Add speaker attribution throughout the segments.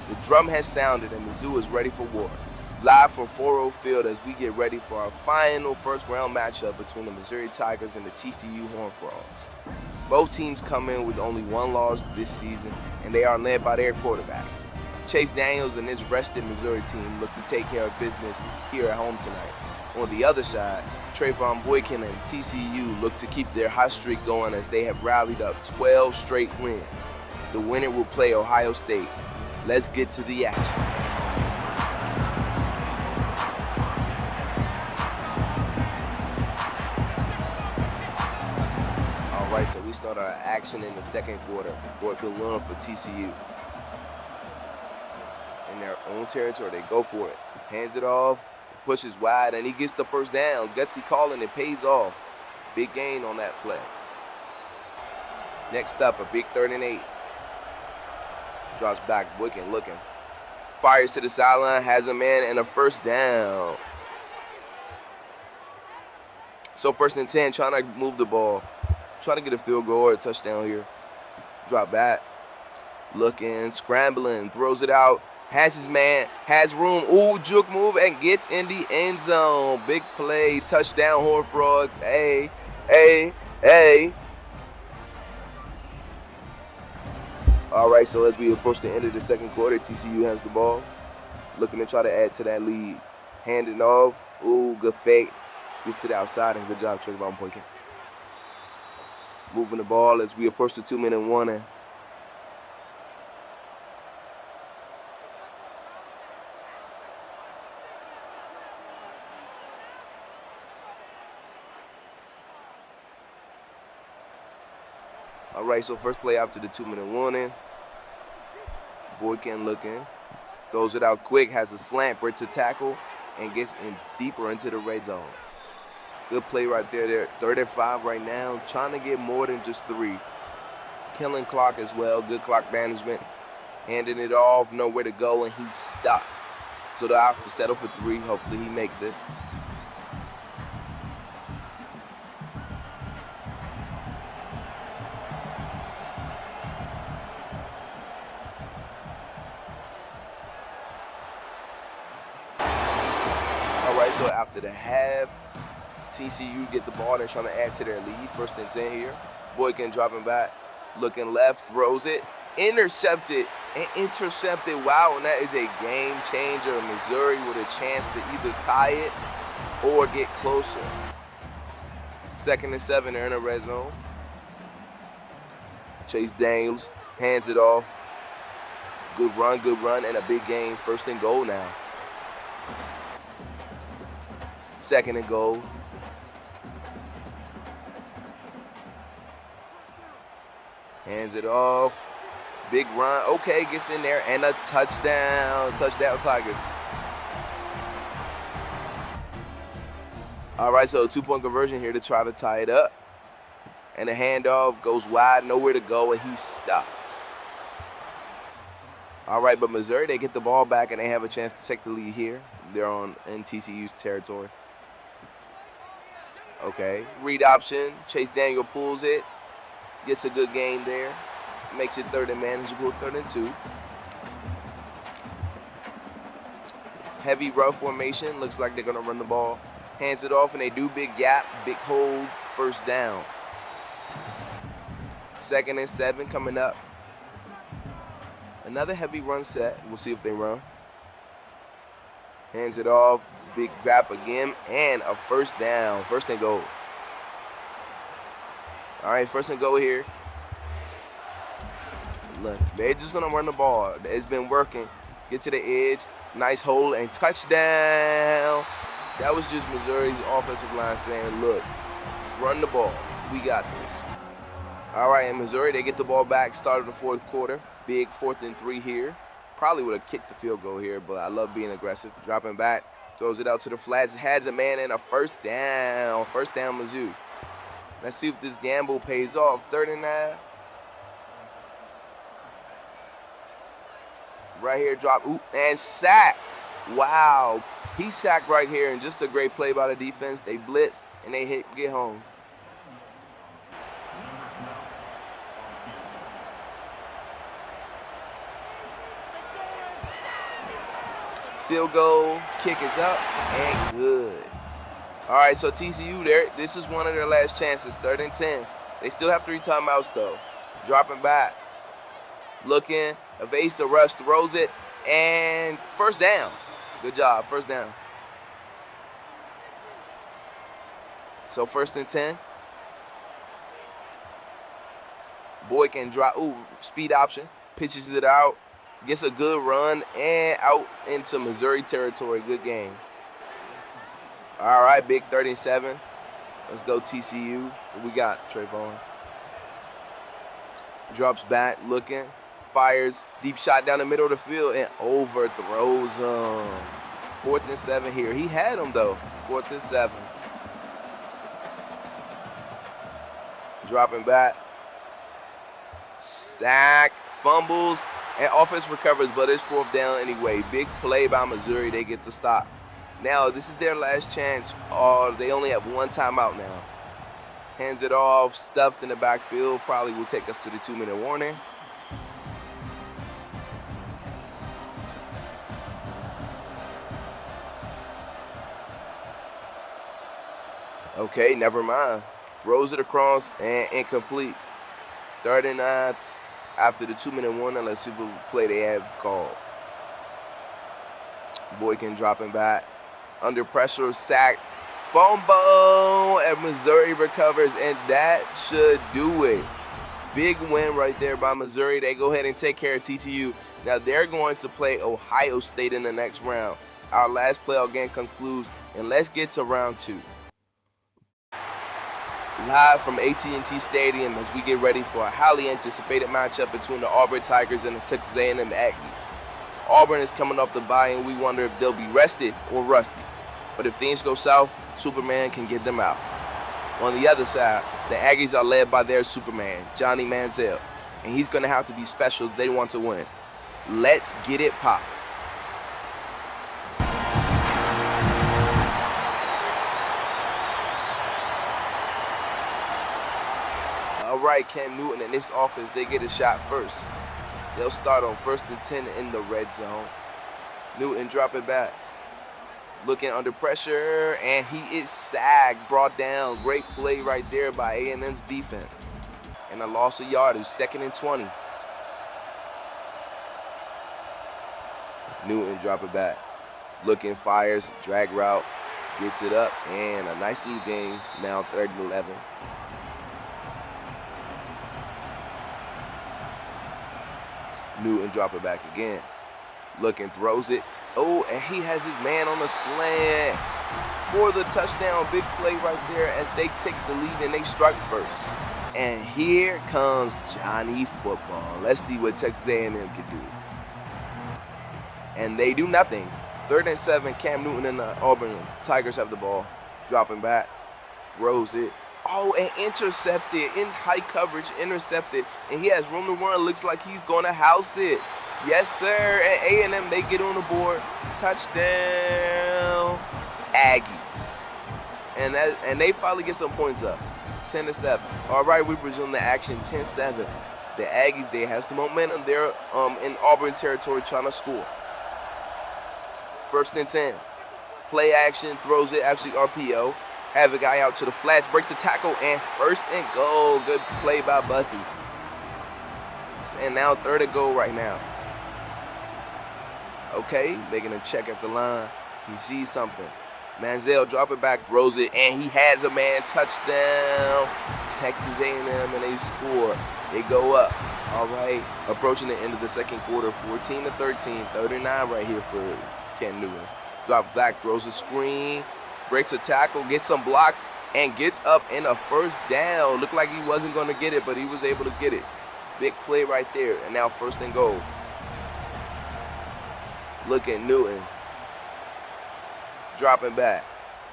Speaker 1: The drum has sounded and Mizzou is ready for war. Live from 4-0 Field as we get ready for our final first-round matchup between the Missouri Tigers and the TCU Horned Frogs. Both teams come in with only one loss this season, and they are led by their quarterbacks. Chase Daniels and his rested Missouri team look to take care of business here at home tonight. On the other side, Trayvon Boykin and TCU look to keep their hot streak going as they have rallied up 12 straight wins. The winner will play Ohio State. Let's get to the action. All right, so we start our action in the second quarter. Boyd Balloon for TCU. In their own territory, they go for it. Hands it off, pushes wide, and he gets the first down. Gutsy calling, it pays off. Big gain on that play. Next up, a big 3rd and 8. Drops back, Boykin looking. Fires to the sideline, has a man, and a first down. So 1st and 10, trying to move the ball. Trying to get a field goal or a touchdown here. Drop back. Looking, scrambling, throws it out. Has his man, has room. Ooh, juke move, and gets in the end zone. Big play, touchdown, Horned Frogs. Hey. All right, so as we approach the end of the second quarter, TCU has the ball. Looking to try to add to that lead. Handing off. Ooh, good fake. Gets to the outside, and good job, Trayvon Boykin. Moving the ball as we approach the 2-minute warning. All right, so first play after the 2-minute warning. Boykin looking. Throws it out quick, has a slant, breaks a tackle, and gets in deeper into the red zone. Good play right there. They're 3rd and 5 right now, trying to get more than just 3. Killing clock as well, good clock management. Handing it off, nowhere to go, and he's stopped. So they'll have to settle for 3. Hopefully he makes it. All right, so after the half, TCU get the ball. They're trying to add to their lead. 1st and 10 here. Boykin dropping back, looking left, throws it, intercepted. Wow, and that is a game changer. Missouri with a chance to either tie it or get closer. 2nd and 7, they're in the red zone. Chase Daniels hands it off. Good run, and a big game. 1st and goal now. 2nd and goal. Hands it off. Big run. Okay, gets in there, and a touchdown. Touchdown, Tigers. All right, so a 2-point conversion here to try to tie it up. And the handoff goes wide, nowhere to go, and he's stopped. All right, but Missouri, they get the ball back, and they have a chance to take the lead here. They're in TCU's territory. Okay, read option. Chase Daniel pulls it. Gets a good gain there. Makes it 3rd and manageable, 3rd and 2. Heavy rough formation. Looks like they're going to run the ball. Hands it off, and they do big gap, big hold, 1st down. 2nd and 7 coming up. Another heavy run set. We'll see if they run. Hands it off. Big grab again, and a 1st down. 1st and goal. All right, 1st and goal here. Look, they're just going to run the ball. It's been working. Get to the edge. Nice hold and touchdown. That was just Missouri's offensive line saying, look, run the ball. We got this. All right, in Missouri, they get the ball back. Start of the 4th quarter. Big 4th and 3 here. Probably would have kicked the field goal here, but I love being aggressive. Dropping back. Throws it out to the flats. Has a man and a 1st down. 1st down, Mizzou. Let's see if this gamble pays off. 3rd and 9. Right here, drop, and sacked. Wow. He sacked right here, and just a great play by the defense. They blitz, and they get home. Field goal, kick is up, and good. All right, so TCU, this is one of their last chances, 3rd and 10. They still have 3 timeouts, though. Dropping back. Looking, evades the rush, throws it, and first down. Good job, first down. So 1st and 10. Boyd can drop, speed option, pitches it out, gets a good run, and out into Missouri territory. Good game. All right, big 37. Let's go TCU. What we got, Trayvon? Drops back, looking, fires, deep shot down the middle of the field, and overthrows him. 4th and 7 here. He had him, though. 4th and 7. Dropping back. Sack, fumbles, and offense recovers, but it's 4th down anyway. Big play by Missouri. They get the stop. Now, this is their last chance. They only have 1 timeout now. Hands it off, stuffed in the backfield. Probably will take us to the 2-minute warning. Okay, never mind. Throws it across and incomplete. 3rd and 9 after the 2-minute warning. Let's see what play they have called. Boykin dropping back. Under pressure, sack, fumble, and Missouri recovers, and that should do it. Big win right there by Missouri. They go ahead and take care of TCU. Now they're going to play Ohio State in the next round. Our last playoff game concludes, and let's get to round 2. Live from AT&T Stadium as we get ready for a highly anticipated matchup between the Auburn Tigers and the Texas A&M Aggies. Auburn is coming off the bye, and we wonder if they'll be rested or rusty. But if things go south, Superman can get them out. On the other side, the Aggies are led by their Superman, Johnny Manziel, and he's going to have to be special if they want to win. Let's get it poppin'. All right, Cam Newton and this offense, they get a shot first. They'll start on 1st and 10 in the red zone. Newton drop it back. Looking under pressure, and he is sacked, brought down. Great play right there by A&M's defense. And a loss of yardage, 2nd and 20. Newton drop it back. Looking, fires, drag route, gets it up, and a nice little game, now 3rd and 11. Newton drop it back again. Looking, throws it. Oh, and he has his man on the slant for the touchdown. Big play right there as they take the lead and they strike first. And here comes Johnny Football. Let's see what Texas A&M can do. And they do nothing. 3rd and 7, Cam Newton and the Auburn Tigers have the ball. Dropping back, throws it. Oh, and intercepted in high coverage, intercepted. And he has room to run. Looks like he's going to house it. Yes, sir. And A&M, they get on the board. Touchdown, Aggies. And they finally get some points up. 10-7. All right, we resume the action. 10-7. The Aggies, they have some momentum. They're in Auburn territory trying to score. 1st and 10. Play action, throws it, actually RPO. Have a guy out to the flats, breaks the tackle, and 1st and goal. Good play by Buzzy. And now 3rd and goal right now. Okay, making a check at the line. He sees something. Manziel drop it back, throws it, and he has a man. Touchdown. Texas A&M, and they score. They go up. All right, approaching the end of the 2nd quarter, 14-13, 39 right here for Cam Newton. Drops back, throws a screen, breaks a tackle, gets some blocks, and gets up in a 1st down. Looked like he wasn't going to get it, but he was able to get it. Big play right there, and now 1st and goal. Look at Newton. Dropping back.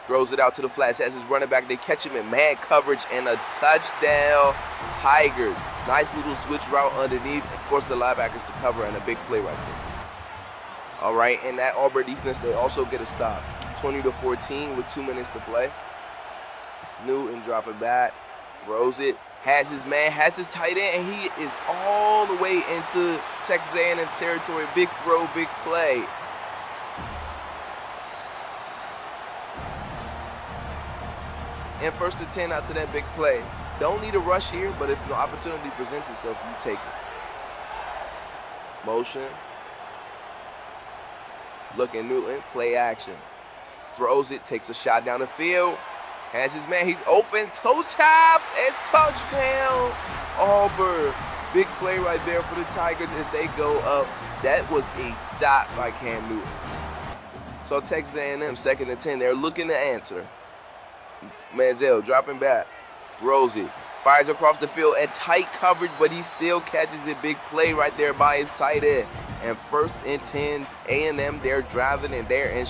Speaker 1: Throws it out to the flats. As his running back, they catch him in man coverage, and a touchdown, Tigers. Nice little switch route underneath, and force the linebackers to cover, and a big play right there. All right, and that Auburn defense, they also get a stop. 20-14 with 2 minutes to play. Newton dropping back. Throws it. Has his man, has his tight end, and he is all the way into Texas A&M territory. Big throw, big play. And 1st and 10 after that big play. Don't need a rush here, but if the opportunity presents itself, you take it. Motion. Looking Newton, play action. Throws it, takes a shot down the field. Has his man, he's open, toe taps, and touchdown. Auburn. Big play right there for the Tigers as they go up. That was a dot by Cam Newton. So Texas A&M, 2nd and 10, they're looking to answer. Manziel dropping back. Rosie fires across the field at tight coverage, but he still catches it. Big play right there by his tight end. And 1st and 10, A&M, they're driving and they're in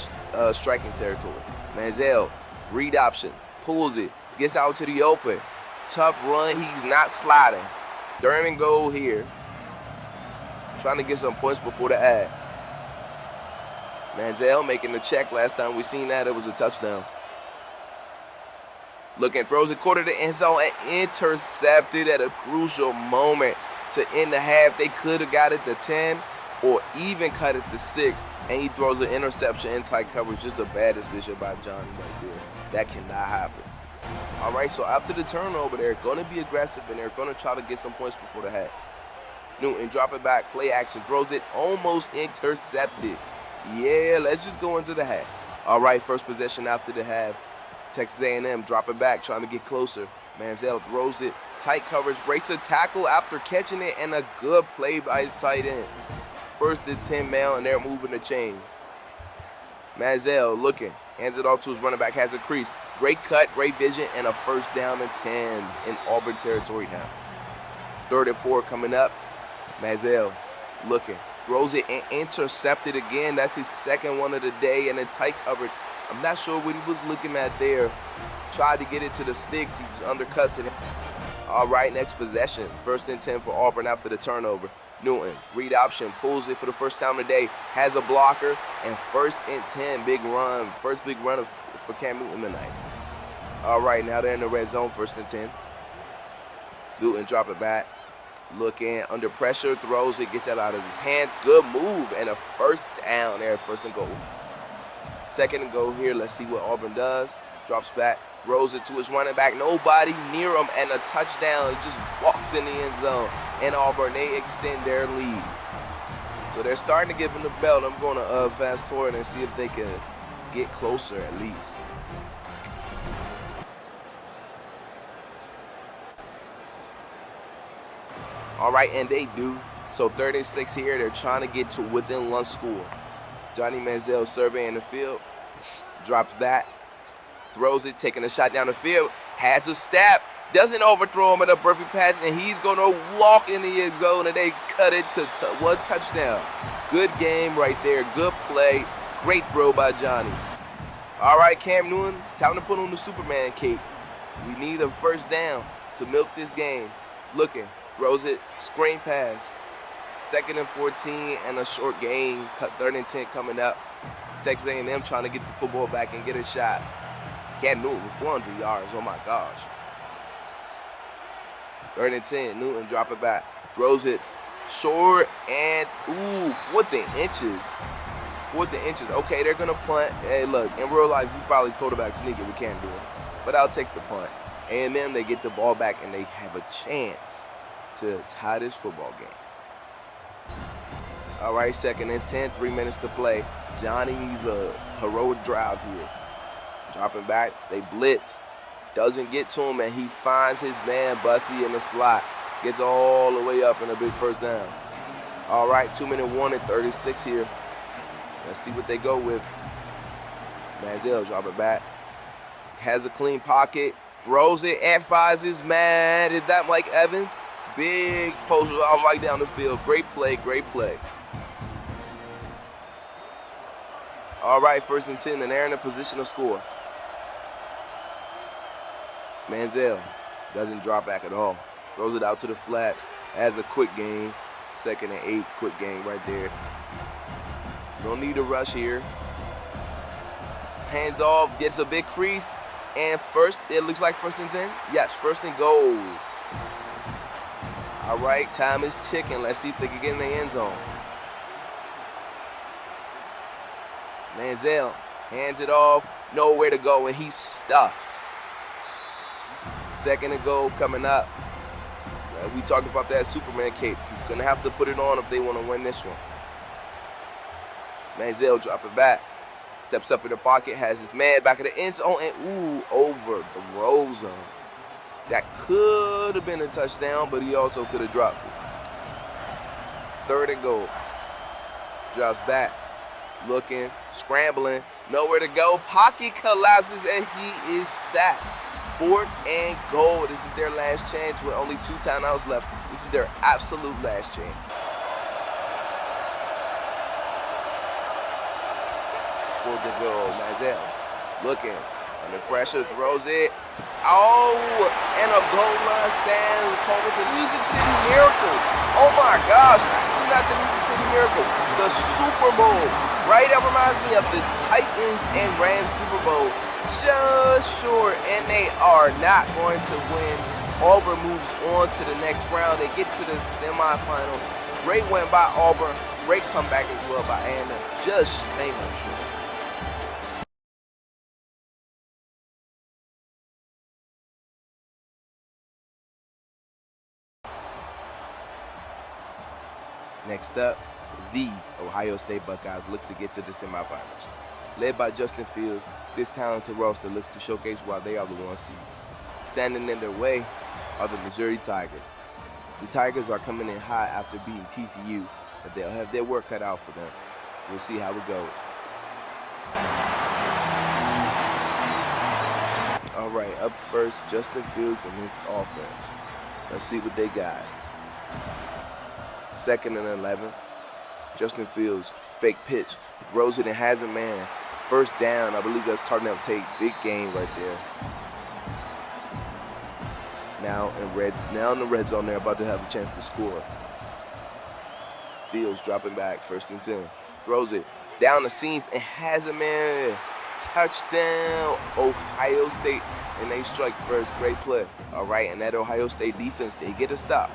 Speaker 1: striking territory. Manziel, read option, pulls it, gets out to the open. Tough run, he's not sliding. 3rd and goal here. Trying to get some points before the ad. Manziel making the check. Last time we seen that, it was a touchdown. Looking, throws it quarter to end zone and intercepted at a crucial moment to end the half. They could have got it to 10 or even cut it to 6, and he throws an interception in tight coverage. Just a bad decision by Johnny right there. That cannot happen. All right, so after the turnover, they're going to be aggressive, and they're going to try to get some points before the half. Newton drop it back, play action, throws it, almost intercepted. Yeah, let's just go into the half. All right, first possession after the half. Texas A&M drop it back, trying to get closer. Manziel throws it, tight coverage, breaks a tackle after catching it, and a good play by his tight end. 1st and 10 man, and they're moving the chains. Manziel looking, hands it off to his running back, has a crease. Great cut, great vision, and a 1st down and 10 in Auburn territory now. 3rd and 4 coming up. Manziel looking, throws it and intercepted again. That's his 2nd one of the day, and a tight coverage. I'm not sure what he was looking at there. Tried to get it to the sticks. He undercuts it. All right, next possession. 1st and 10 for Auburn after the turnover. Newton, read option, pulls it for the first time today. Has a blocker, and 1st and 10, big run. First big run for Cam Newton tonight. All right, now they're in the red zone, 1st and 10. Newton drop it back. Looking, under pressure, throws it, gets it out of his hands. Good move, and a 1st down there, 1st and goal. 2nd and goal here. Let's see what Auburn does. Drops back, throws it to his running back. Nobody near him, and a touchdown. It just walks in the end zone. And Auburn, they extend their lead. So they're starting to give him the belt. I'm going to fast forward and see if they can get closer at least. All right, and they do. So 3rd and 6 here. They're trying to get to within 1 score. Johnny Manziel surveying the field. Drops that. Throws it, taking a shot down the field. Has a step. Doesn't overthrow him at a perfect pass, and he's going to walk in the end zone, and they cut it to 1 touchdown. Good game right there. Good play. Great throw by Johnny. All right, Cam Newton, it's time to put on the Superman cape. We need a 1st down to milk this game. Looking, throws it, screen pass. 2nd and 14 and a short gain. 3rd and 10 coming up. Texas A&M trying to get the football back and get a shot. Cam Newton with 400 yards. Oh, my gosh. 3rd and 10. Newton drop it back. Throws it short and, ooh, 4th and inches. 4th and inches. Okay, they're going to punt. Hey, look, in real life, we probably quarterback sneaker. We can't do it. But I'll take the punt. A&M, they get the ball back, and they have a chance to tie this football game. All right, 2nd and 10, 3 minutes to play. Johnny needs a heroic drive here. Dropping back, they blitz. Doesn't get to him, and he finds his man, Bussy, in the slot. Gets all the way up in a big 1st down. All right, 2-minute warning, 36 here. Let's see what they go with. Manziel drop it back. Has a clean pocket. Throws it and finds his man. Is that Mike Evans? Big post all right down the field. Great play, great play. All right, 1st and 10, and they're in a position to score. Manziel doesn't drop back at all. Throws it out to the flats. Has a quick gain. 2nd and 8, quick gain right there. Don't need a rush here. Hands off, gets a big crease. And it looks like 1st and 10. Yes, 1st and goal. All right, time is ticking. Let's see if they can get in the end zone. Manziel hands it off, nowhere to go, and he's stuffed. Second and goal coming up. We talked about that Superman cape. He's going to have to put it on if they want to win this one. Manziel drop it back. Steps up in the pocket, has his man back in the end zone, and overthrows him. That could have been a touchdown, but he also could have dropped it. Third and goal. Drops back. Looking, scrambling, nowhere to go. Pocket collapses, and he is sacked. Fourth and goal. This is their last chance with only 2 timeouts left. This is their absolute last chance. Fourth and goal. Manziel looking. Under pressure, throws it. Oh, and a goal line stand called with the Music City Miracle. Oh my gosh, actually not the Music City Miracle, the Super Bowl. Right, that reminds me of the Titans and Rams Super Bowl. Just short, and they are not going to win. Auburn moves on to the next round. They get to the semifinals. Great win by Auburn. Great comeback as well by A&M. Just name them short. Next up, the Ohio State Buckeyes look to get to the semifinals. Led by Justin Fields, this talented roster looks to showcase why they are the 1 seed. Standing in their way are the Missouri Tigers. The Tigers are coming in hot after beating TCU, but they'll have their work cut out for them. We'll see how it goes. All right, up first, Justin Fields and his offense. Let's see what they got. Second and 11. Justin Fields, fake pitch, throws it and has a man. First down, I believe that's Cardinal Tate. Big game right there. Now in the red zone, they're about to have a chance to score. Fields dropping back, 1st and 10. Throws it down the seams and has a man. Touchdown, Ohio State, and they strike first. Great play. All right, and that Ohio State defense, they get a stop.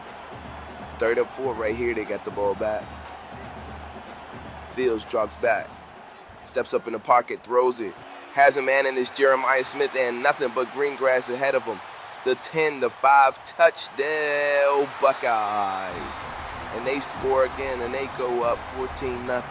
Speaker 1: 3rd and 4 right here, they got the ball back. Fields drops back, steps up in the pocket, throws it. Has a man in this Jeremiah Smith and nothing but green grass ahead of him. The 10, the 5, touchdown Buckeyes. And they score again and they go up 14-0.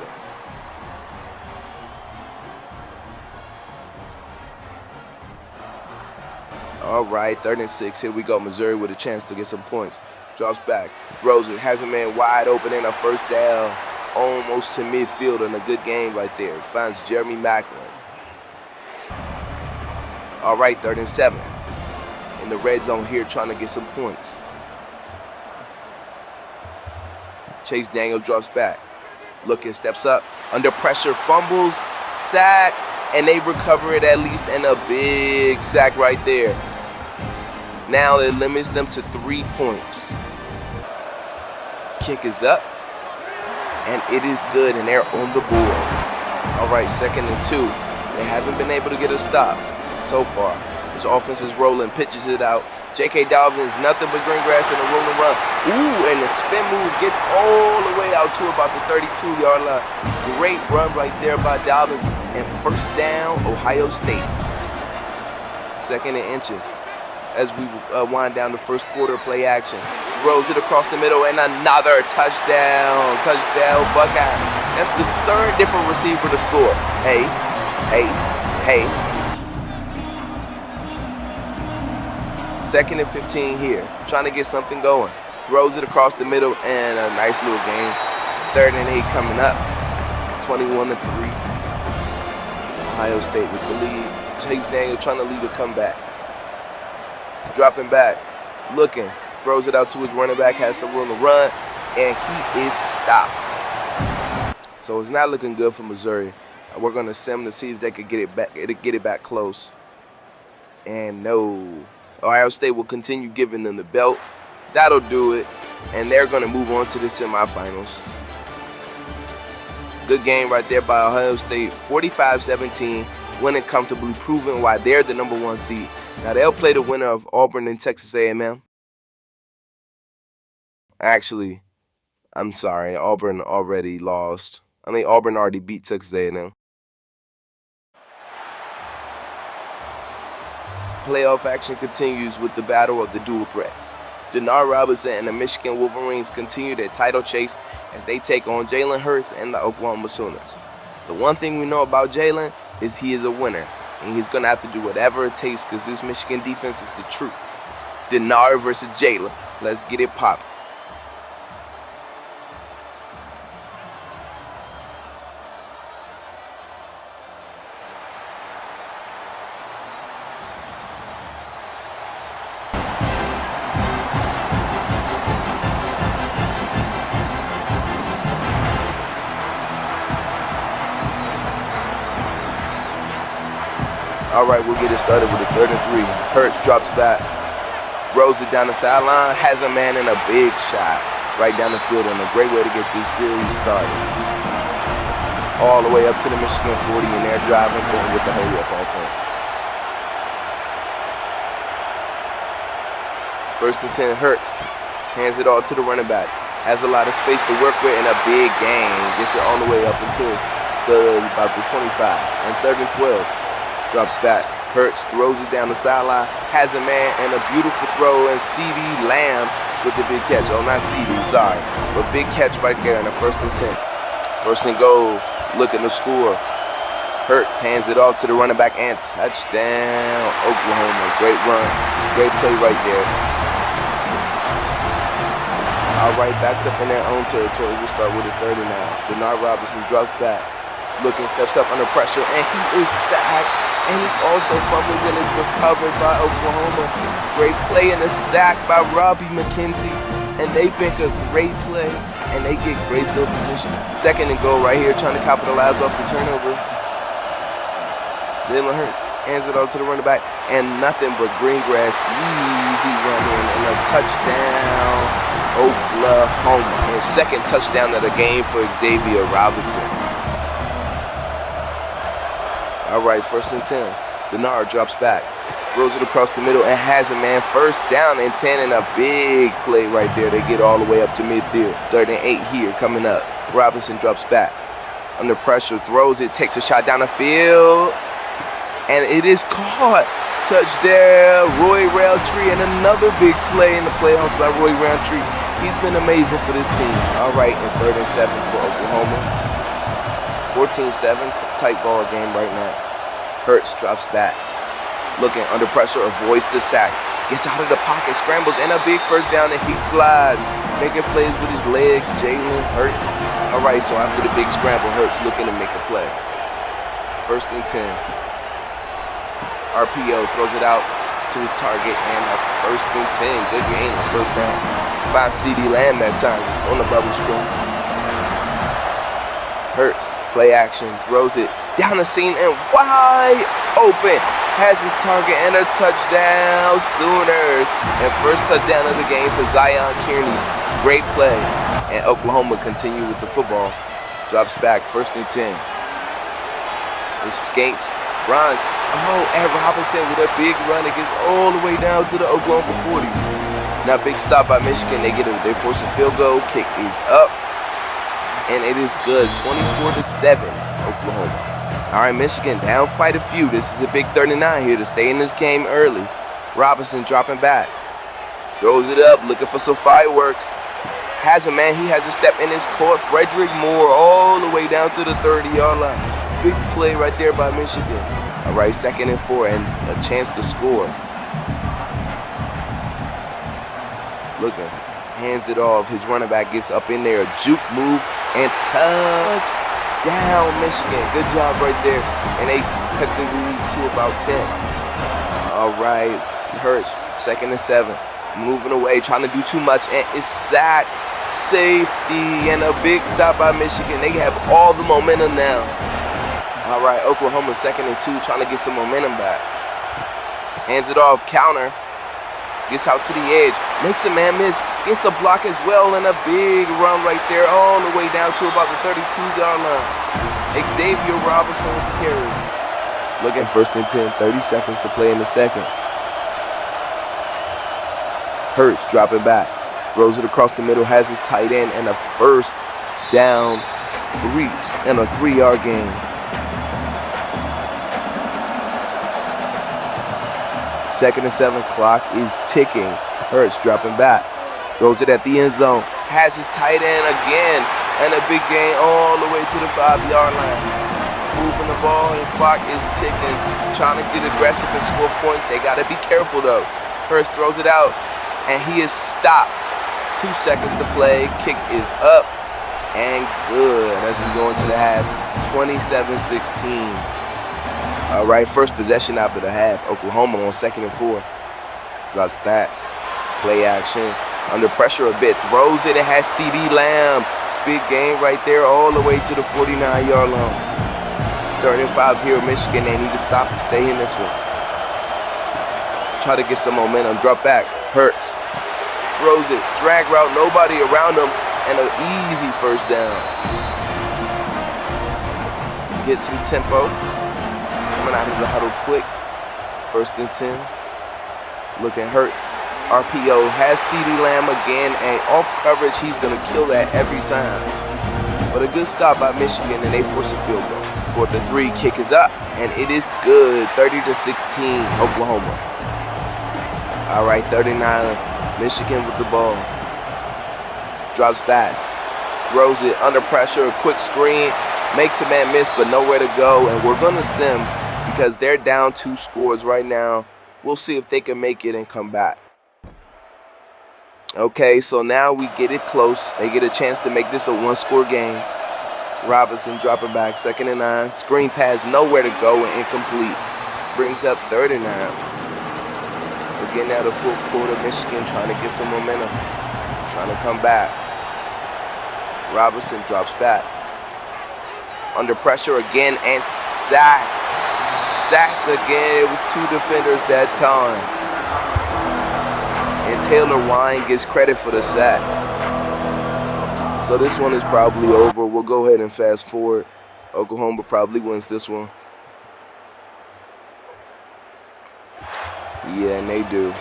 Speaker 1: All right, 3rd and 6, here we go. Missouri with a chance to get some points. Drops back, throws it, has a man wide open and a first down, almost to midfield, and a good game right there. Finds Jeremy Macklin. All right, 3rd and 7. In the red zone here, trying to get some points. Chase Daniel drops back. Looking, steps up, under pressure, fumbles, sack, and they recover it at least, and a big sack right there. Now it limits them to 3 points. Kick is up, and it is good, and they're on the board. All right, 2nd and 2. They haven't been able to get a stop so far. His offense is rolling, pitches it out. J.K. Dobbins, nothing but green grass and a roll and run. Ooh, and the spin move gets all the way out to about the 32-yard line. Great run right there by Dobbins, and first down, Ohio State. 2nd and inches. As we wind down the first quarter, play action. Throws it across the middle, and another touchdown. Touchdown, Buckeyes. That's the 3rd different receiver to score. Hey. 2nd and 15 here. Trying to get something going. Throws it across the middle, and a nice little game. 3rd and 8 coming up. 21-3. Ohio State with the lead. Chase Daniel trying to lead a comeback. Dropping back, looking, throws it out to his running back, has some room to run, and he is stopped. So it's not looking good for Missouri. We're going to send them to see if they could get it back close. And no. Ohio State will continue giving them the belt. That'll do it, and they're going to move on to the semifinals. Good game right there by Ohio State, 45-17, winning comfortably, proving why they're the #1 seed. Now they'll play the winner of Auburn and Texas A&M. Actually, I'm sorry, Auburn already lost. Auburn already beat Texas A&M. Playoff action continues with the battle of the dual threats. Denard Robinson and the Michigan Wolverines continue their title chase as they take on Jalen Hurts and the Oklahoma Sooners. The one thing we know about Jalen is he is a winner, and he's going to have to do whatever it takes because this Michigan defense is the truth. Denard versus Jalen. Let's get it poppin'. All right, we'll get it started with a 3rd and 3. Hurts drops back, throws it down the sideline, has a man in a big shot right down the field, and a great way to get this series started. All the way up to the Michigan 40, and they're driving going with the hurry-up offense. 1st and 10, Hurts hands it all to the running back. Has a lot of space to work with in a big game. Gets it all the way up until about the 25. And 3rd and 12. Drops back. Hurts throws it down the sideline. Has a man and a beautiful throw. And CD Lamb with the big catch. Oh, not CD, sorry. But big catch right there in the 1st and 10. 1st and goal. Looking to score. Hurts hands it off to the running back and touchdown. Oklahoma. Great run. Great play right there. All right, backed up in their own territory. We'll start with a 3rd and now. Denard Robinson drops back. Looking, steps up under pressure, and he is sacked. And he also fumbles and is recovered by Oklahoma. Great play and a sack by Robbie McKenzie. And they make a great play, and they get great field position. 2nd and goal right here, trying to capitalize off the turnover. Jalen Hurts hands it off to the running back, and nothing but green grass. Easy run in and a touchdown, Oklahoma. And 2nd touchdown of the game for Xavier Robinson. All right, 1st and 10. Denard drops back, throws it across the middle, and has a man 1st down and 10, and a big play right there. They get all the way up to midfield. 3rd and 8 here coming up. Robinson drops back. Under pressure, throws it, takes a shot down the field, and it is caught. Touchdown, Roy Roundtree, and another big play in the playoffs by Roy Roundtree. He's been amazing for this team. All right, and 3rd and 7 for Oklahoma. 14-7, tight ball game right now. Hurts drops back. Looking under pressure, avoids the sack. Gets out of the pocket, scrambles, and a big 1st down, and he slides. Making plays with his legs, Jalen Hurts. All right, so after the big scramble, Hurts looking to make a play. 1st and 10. RPO throws it out to his target, and a 1st and 10. Good game, 1st down. By CD Lamb that time on the bubble screen. Hurts. Play action, throws it down the seam and wide open. Has his target and a touchdown, Sooners. And 1st touchdown of the game for Zion Kearney. Great play. And Oklahoma continue with the football. Drops back, 1st and 10. Escapes, runs. Oh, and Robinson with a big run. It gets all the way down to the Oklahoma 40. Now big stop by Michigan. They force a field goal. Kick is up. And it is good, 24-7, Oklahoma. All right, Michigan down quite a few. This is a big 3rd and 9 here to stay in this game early. Robinson dropping back. Throws it up, looking for some fireworks. Has a man, he has a step in his court. Frederick Moore all the way down to the 30-yard line. Big play right there by Michigan. All right, 2nd and 4 and a chance to score. Looking, hands it off. His running back gets up in there, a juke move. And touchdown, Michigan. Good job right there. And they cut the lead to about 10. All right, Hurts, 2nd and 7. Moving away, trying to do too much. And it's sacked. Safety and a big stop by Michigan. They have all the momentum now. All right, Oklahoma 2nd and 2, trying to get some momentum back. Hands it off, counter. Gets out to the edge, makes a man miss, gets a block as well, and a big run right there all the way down to about the 32-yard line. Xavier Robinson with the carry. Looking 1st and 10, 30 seconds to play in the 2nd. Hurts dropping back. Throws it across the middle, has his tight end, and a first down and a 3-yard gain. Second and 7, clock is ticking. Hurts dropping back. Throws it at the end zone. Has his tight end again. And a big gain all the way to the 5-yard line. Moving the ball and clock is ticking. Trying to get aggressive and score points. They got to be careful though. Hurts throws it out. And he is stopped. 2 seconds to play. Kick is up. And good as we go into the half. 27-16. All right, first possession after the half. Oklahoma on 2nd and 4. Drops that. Play action. Under pressure a bit. Throws it and has CD Lamb. Big game right there all the way to the 49-yard line. 3rd and 5 here in Michigan. They need to stop to stay in this one. Try to get some momentum. Drop back. Hurts. Throws it. Drag route. Nobody around him. And an easy first down. Get some tempo. Coming out of the huddle quick. 1st and 10. Looking Hurts. RPO has CD Lamb again. And off coverage, he's going to kill that every time. But a good stop by Michigan, and they force a field goal. 4th and 3. Kick is up. And it is good. 30-16 Oklahoma. All right, 39. Michigan with the ball. Drops back. Throws it under pressure. A quick screen. Makes a man miss, but nowhere to go. And we're going to sim because they're down 2 scores right now. We'll see if they can make it and come back. Okay, so now we get it close. They get a chance to make this a 1-score game. Robinson dropping back. 2nd and 9. Screen pass, nowhere to go and incomplete. Brings up 3rd and 9. Again, now the 4th quarter, Michigan trying to get some momentum. Trying to come back. Robinson drops back. Under pressure again and sacked. Sacked again. It was 2 defenders that time. And Taylor Wine gets credit for the sack. So this one is probably over. We'll go ahead and fast forward. Oklahoma probably wins this one. Yeah, and they do.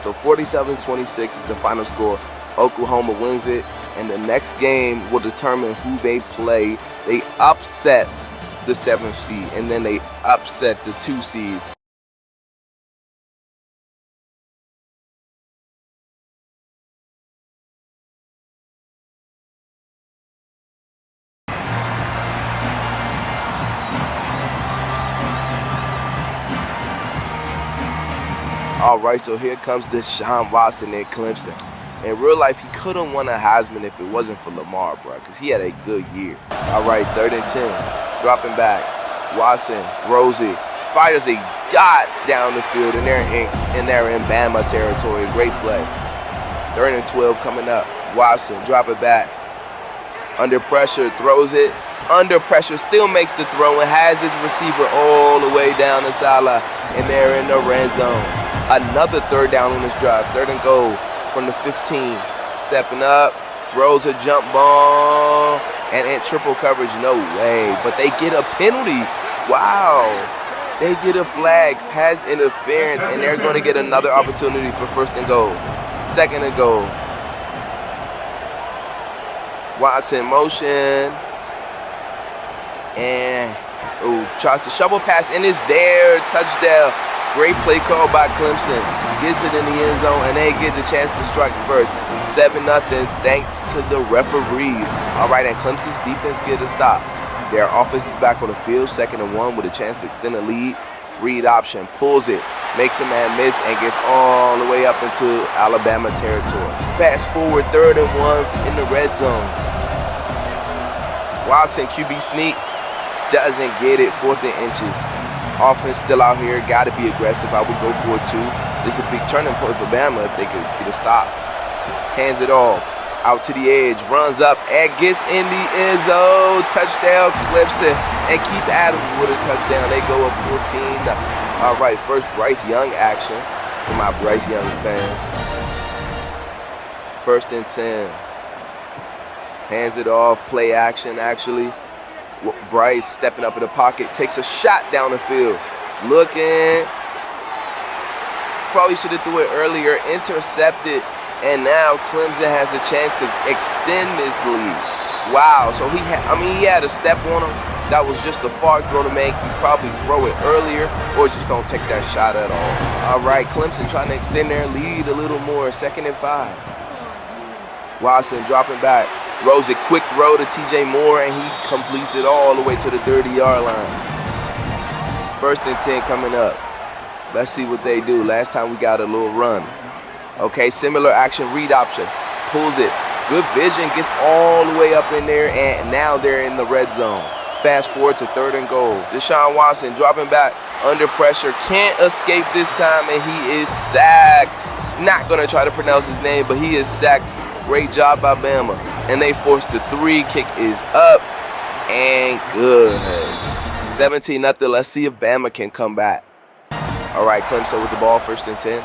Speaker 1: So 47-26 is the final score. Oklahoma wins it, and the next game will determine who they play. They upset the 7th seed, and then they upset the 2 seed. All right, so here comes Deshaun Watson at Clemson. In real life, he could have won a Heisman if it wasn't for Lamar, bro, because he had a good year. All right, 3rd and 10. Dropping back. Watson throws it. Fires a dot down the field, and they're in Bama territory. Great play. 3rd and 12 coming up. Watson drop it back. Under pressure, throws it. Under pressure, still makes the throw and has his receiver all the way down the sideline, and they're in the red zone. Another 3rd down on this drive. 3rd and goal from the 15. Stepping up, throws a jump ball, and in triple coverage, no way. But they get a penalty. Wow. They get a flag, pass interference, and they're going to get another opportunity for 1st and goal. 2nd and goal. Watson motion. And tries to shovel pass, and it's there. Touchdown. Great play call by Clemson. Gets it in the end zone, and they get the chance to strike first. 7-0 thanks to the referees. All right, and Clemson's defense get a stop. Their offense is back on the field, 2nd and 1 with a chance to extend the lead. Read option, pulls it, makes a man miss, and gets all the way up into Alabama territory. Fast forward, 3rd and 1 in the red zone. Watson, QB sneak, doesn't get it, 4th and inches. Offense still out here, got to be aggressive. I would go for it too. This is a big turning point for Bama if they could get a stop. Hands it off, out to the edge, runs up, and gets in the end zone. Touchdown, Clemson, and Keith Adams with a touchdown. They go up 14-0. All right, first Bryce Young action for my Bryce Young fans. 1st and 10. Hands it off, play action actually. Bryce stepping up in the pocket, takes a shot down the field. Looking. probably should have threw it earlier, intercepted, and now Clemson has a chance to extend this lead. Wow, so he had a step on him. That was just a far throw to make. You probably throw it earlier or just don't take that shot at all. All right, Clemson trying to extend their lead a little more. 2nd and 5. Watson dropping back. Throws a quick throw to TJ Moore, and he completes it all the way to the 30-yard line. 1st and 10 coming up. Let's see what they do. Last time we got a little run. Okay, similar action, read option. Pulls it. Good vision, gets all the way up in there, and now they're in the red zone. Fast forward to 3rd and goal. Deshaun Watson dropping back under pressure. Can't escape this time, and he is sacked. Not going to try to pronounce his name, but he is sacked. Great job by Bama. And they forced the 3. Kick is up and good. 17-0. Let's see if Bama can come back. All right, Clemson with the ball, 1st and 10.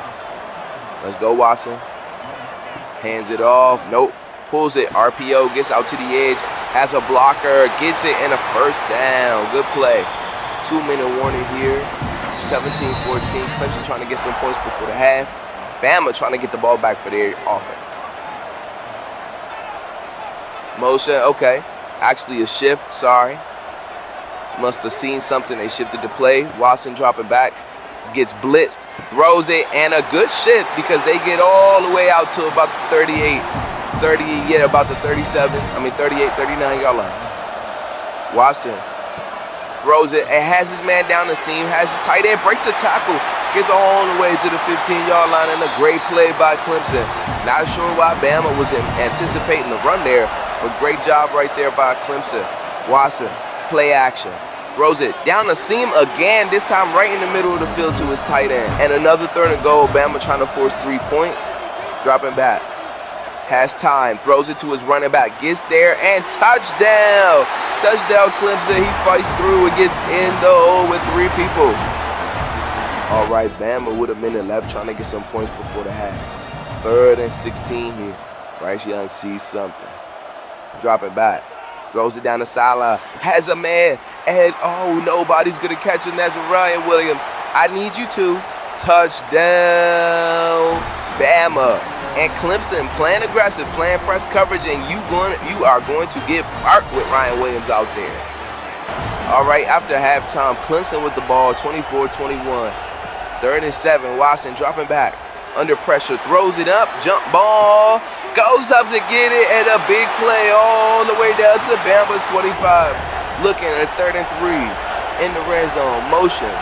Speaker 1: Let's go, Watson. Hands it off. Nope. Pulls it. RPO. Gets out to the edge. Has a blocker. Gets it in a 1st down. Good play. 2-minute warning here. 17-14. Clemson trying to get some points before the half. Bama trying to get the ball back for their offense. Motion. Okay. Actually a shift. Sorry. Must have seen something. They shifted the play. Watson dropping back. Gets blitzed, throws it, and a good shift because they get all the way out to about the 38, about the 39 yard line. Watson throws it and has his man down the seam, has his tight end, breaks a tackle, gets all the way to the 15-yard line, and a great play by Clemson. Not sure why Bama was anticipating the run there, but great job right there by Clemson. Watson, play action. Throws it down the seam again, this time right in the middle of the field to his tight end. And another 3rd and goal. Bama trying to force 3 points. Dropping back. Has time. Throws it to his running back. Gets there and touchdown. Touchdown Clemson. He fights through and gets in the hole with 3 people. All right, Bama with a minute left trying to get some points before the half. 3rd and 16 here. Bryce Young sees something. Dropping back. Throws it down the sideline. Has a man. And, nobody's going to catch him. That's Ryan Williams. I need you to. Touchdown, Bama. And Clemson playing aggressive, playing press coverage, and you are going to get parked with Ryan Williams out there. All right, after halftime, Clemson with the ball, 24-21. 3rd and 7. Watson dropping back. Under pressure, throws it up, jump ball, goes up to get it, and a big play all the way down to Bama's 25. Looking at 3rd and 3 in the red zone, motion,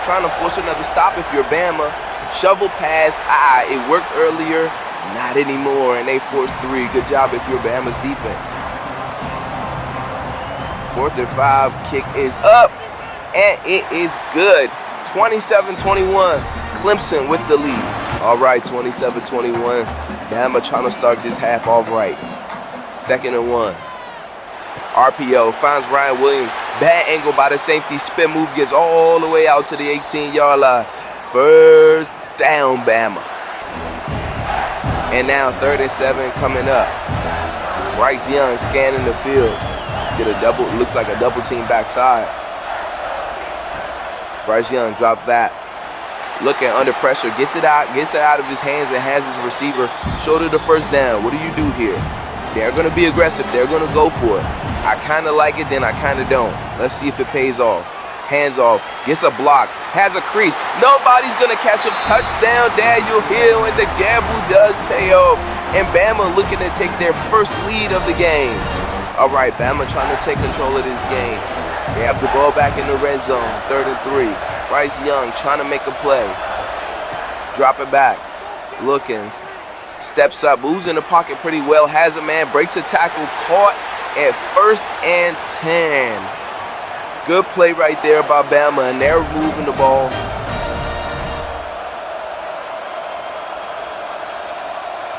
Speaker 1: trying to force another stop if you're Bama. Shovel pass, it worked earlier, not anymore, and they forced 3. Good job if you're Bama's defense. 4th and 5, kick is up, and it is good. 27-21, Clemson with the lead. All right, 27-21. Bama trying to start this half off right. 2nd and 1. RPO finds Ryan Williams. Bad angle by the safety. Spin move gets all the way out to the 18-yard line. 1st down, Bama. And now 3rd and 7 coming up. Bryce Young scanning the field. Looks like a double team backside. Bryce Young dropped that. Looking under pressure, gets it out of his hands and has his receiver shoulder the 1st down. What do you do here? They're going to be aggressive. They're going to go for it. I kind of like it, then I kind of don't. Let's see if it pays off. Hands off, gets a block, has a crease. Nobody's going to catch him. Touchdown, Daniel Hill, and the gamble does pay off. And Bama looking to take their 1st lead of the game. All right, Bama trying to take control of this game. They have the ball back in the red zone, 3rd and 3. Bryce Young trying to make a play. Drop it back. Looking. Steps up. Moves in the pocket pretty well. Has a man. Breaks a tackle. Caught at 1st and 10. Good play right there by Bama. And they're moving the ball.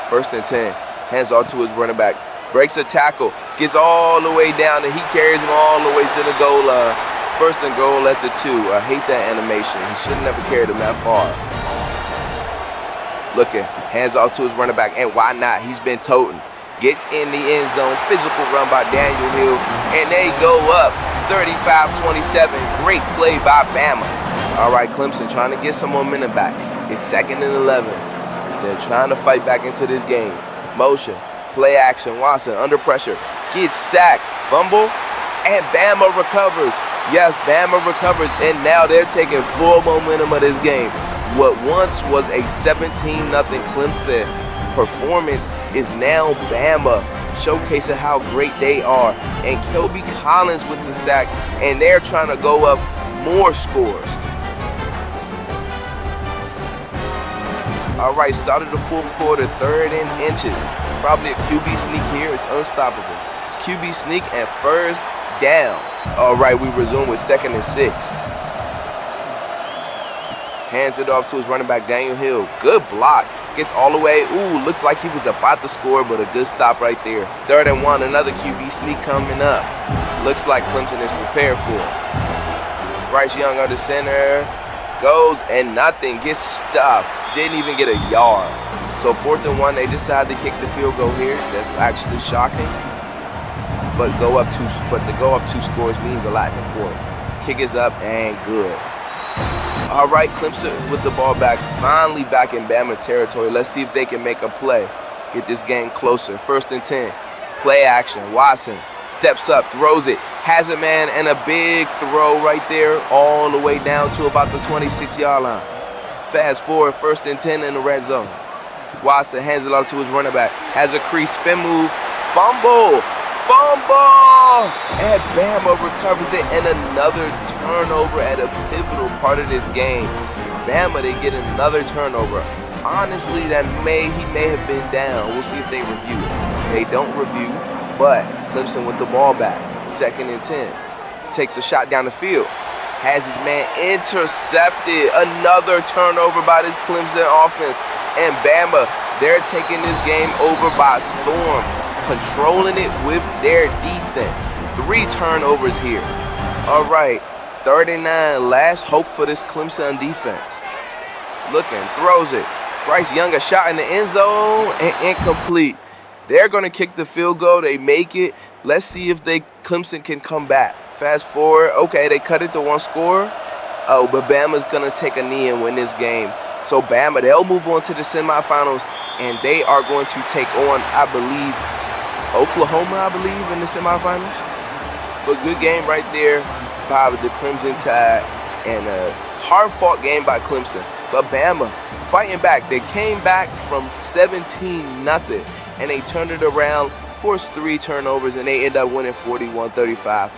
Speaker 1: First and 10. Hands off to his running back. Breaks a tackle. Gets all the way down. And he carries him all the way to the goal line. 1st and goal at the 2. I hate that animation. He should have never carried him that far. Looking, hands off to his running back, and why not? He's been toting. Gets in the end zone. Physical run by Daniel Hill, and they go up 35-27. Great play by Bama. All right, Clemson trying to get some momentum back. It's 2nd and 11. They're trying to fight back into this game. Motion, play action, Watson under pressure, gets sacked, fumble, and Bama recovers. Yes, Bama recovers, and now they're taking full momentum of this game. What once was a 17-0 Clemson performance is now Bama showcasing how great they are. And Kelby Collins with the sack, and they're trying to go up more scores. All right, started the 4th quarter, 3rd and inches. Probably a QB sneak here. It's unstoppable. It's QB sneak and 1st down. All right, we resume with 2nd and 6. Hands it off to his running back, Daniel Hill. Good block. Gets all the way. Ooh, looks like he was about to score, but a good stop right there. 3rd and 1, another QB sneak coming up. Looks like Clemson is prepared for it. Bryce Young under center. Goes and nothing. Gets stuffed. Didn't even get a yard. So 4th and 1, they decide to kick the field goal here. That's actually shocking. But to go up 2 scores means a lot for it. Kick is up and good. All right, Clemson with the ball back, finally back in Bama territory. Let's see if they can make a play. Get this game closer. 1st and 10. Play action. Watson steps up, throws it, has a man, and a big throw right there all the way down to about the 26-yard line. Fast forward, 1st and 10 in the red zone. Watson hands it off to his running back. Has a crease spin move. Fumble! And Bama recovers it, and another turnover at a pivotal part of this game. Bama, they get another turnover. Honestly, he may have been down. We'll see if they review it. They don't review, but Clemson with the ball back. 2nd and 10. Takes a shot down the field. Has his man intercepted. Another turnover by this Clemson offense. And Bama, they're taking this game over by storm, controlling it with their defense. 3 turnovers here. All right, 3rd and 9. Last hope for this Clemson defense. Looking, throws it. Bryce Young, a shot in the end zone and incomplete. They're going to kick the field goal. They make it. Let's see if Clemson can come back. Fast forward. Okay, they cut it to 1 score. Oh, but Bama's going to take a knee and win this game. So Bama, they'll move on to the semifinals, and they are going to take on, I believe, Oklahoma, in the semifinals. But good game right there by the Crimson Tide, and a hard-fought game by Clemson. But Bama fighting back. They came back from 17-0, and they turned it around, forced 3 turnovers, and they end up winning 41-35.